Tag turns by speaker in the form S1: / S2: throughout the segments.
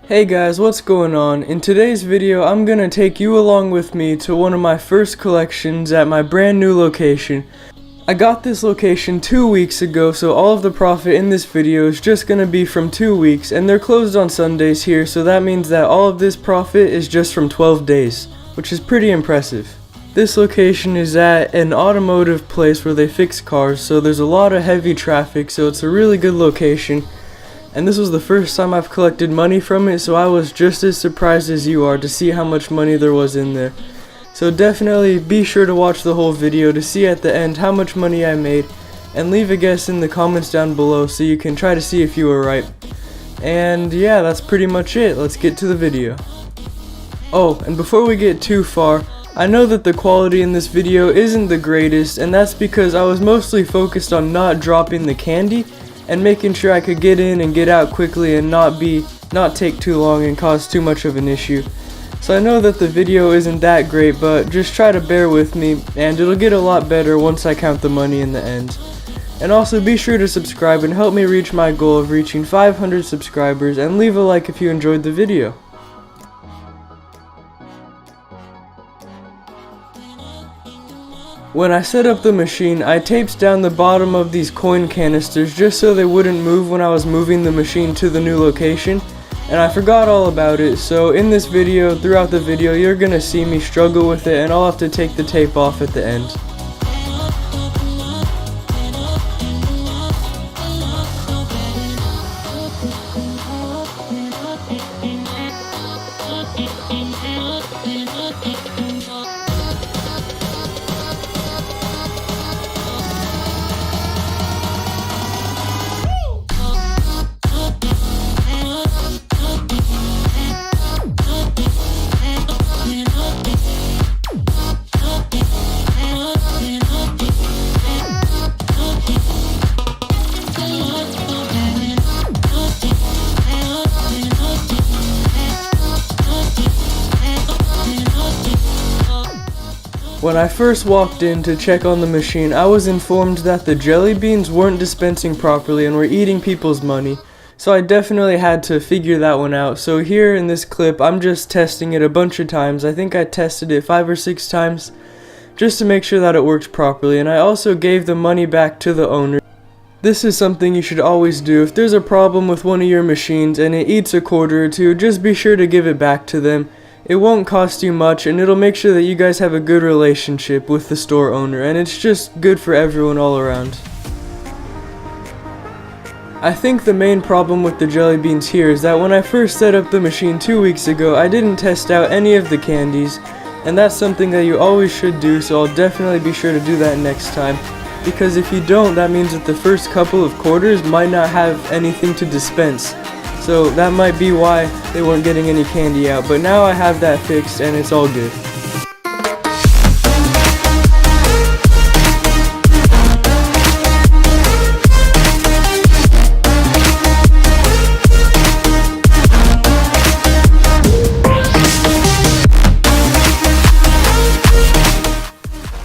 S1: Hey guys, what's going on? In today's video, I'm gonna take you along with me to one of my first collections at my brand new location. I got this location 2 weeks ago, so all of the profit in this video is just gonna be from 2 weeks, and they're closed on Sundays here, so that means that all of this profit is just from 12 days, which is pretty impressive. This location is at an automotive place where they fix cars, so there's a lot of heavy traffic, so it's a really good location. And this was the first time I've collected money from it, so I was just as surprised as you are to see how much money there was in there. So definitely be sure to watch the whole video to see at the end how much money I made, and leave a guess in the comments down below so you can try to see if you were right. And yeah, that's pretty much it. Let's get to the video. Oh, and before we get too far, I know that the quality in this video isn't the greatest, and that's because I was mostly focused on not dropping the candy and making sure I could get in and get out quickly and not take too long and cause too much of an issue. So I know that the video isn't that great, but just try to bear with me and it'll get a lot better once I count the money in the end. And also be sure to subscribe and help me reach my goal of reaching 500 subscribers, and leave a like if you enjoyed the video. When I set up the machine, I taped down the bottom of these coin canisters just so they wouldn't move when I was moving the machine to the new location, and I forgot all about it, so in this video, throughout the video, you're gonna see me struggle with it, and I'll have to take the tape off at the end. When I first walked in to check on the machine, I was informed that the jelly beans weren't dispensing properly and were eating people's money, so I definitely had to figure that one out. So here in this clip, I'm just testing it a bunch of times. I think I tested it 5 or 6 times just to make sure that it worked properly, and I also gave the money back to the owner. This is something you should always do. If there's a problem with one of your machines and it eats a quarter or two, just be sure to give it back to them. It won't cost you much, and it'll make sure that you guys have a good relationship with the store owner, and it's just good for everyone all around. I think the main problem with the jelly beans here is that when I first set up the machine 2 weeks ago, I didn't test out any of the candies, and that's something that you always should do, so I'll definitely be sure to do that next time. Because if you don't, that means that the first couple of quarters might not have anything to dispense. So that might be why they weren't getting any candy out, but now I have that fixed and it's all good.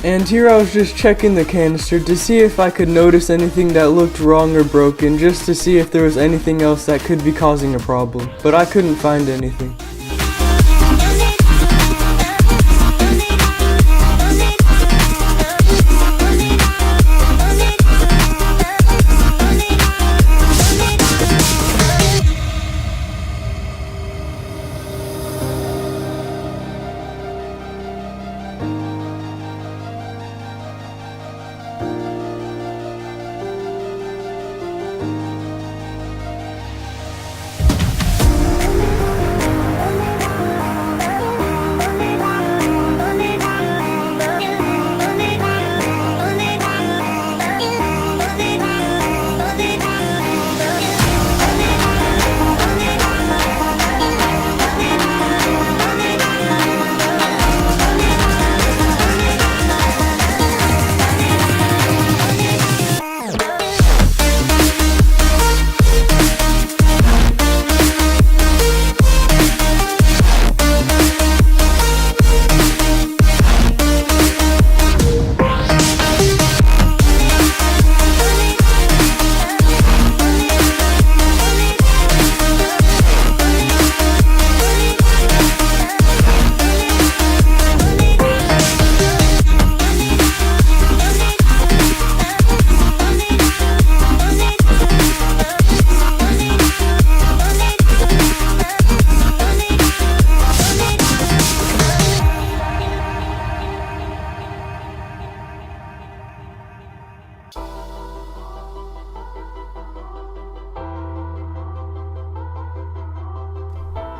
S1: And here I was just checking the canister to see if I could notice anything that looked wrong or broken, just to see if there was anything else that could be causing a problem, but I couldn't find anything.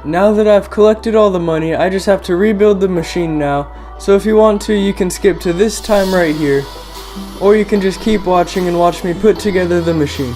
S1: Now that I've collected all the money, I just have to rebuild the machine now. So if you want to, you can skip to this time right here. Or you can just keep watching and watch me put together the machine.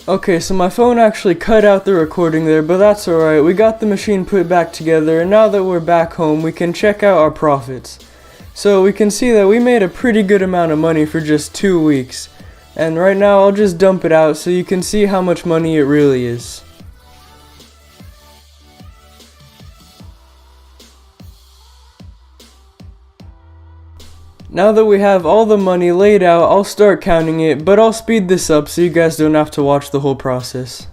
S1: Okay, so my phone actually cut out the recording there, but that's alright. We got the machine put back together, and now that we're back home, we can check out our profits. So we can see that we made a pretty good amount of money for just 2 weeks. And right now, I'll just dump it out so you can see how much money it really is. Now that we have all the money laid out, I'll start counting it, but I'll speed this up so you guys don't have to watch the whole process.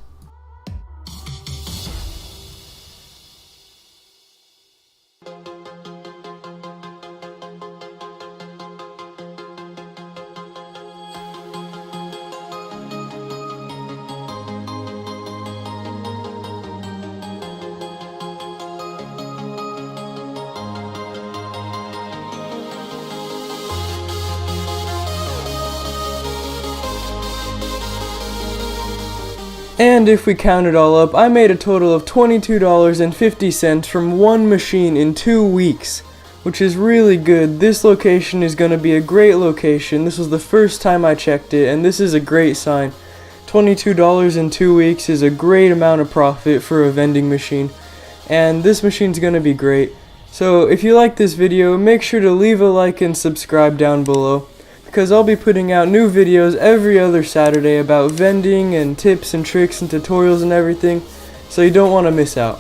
S1: And if we count it all up, I made a total of $22.50 from one machine in 2 weeks, which is really good. This location is going to be a great location. This was the first time I checked it, and this is a great sign. $22 in 2 weeks is a great amount of profit for a vending machine, and this machine's going to be great. So if you like this video, make sure to leave a like and subscribe down below, because I'll be putting out new videos every other Saturday about vending and tips and tricks and tutorials and everything, so you don't want to miss out.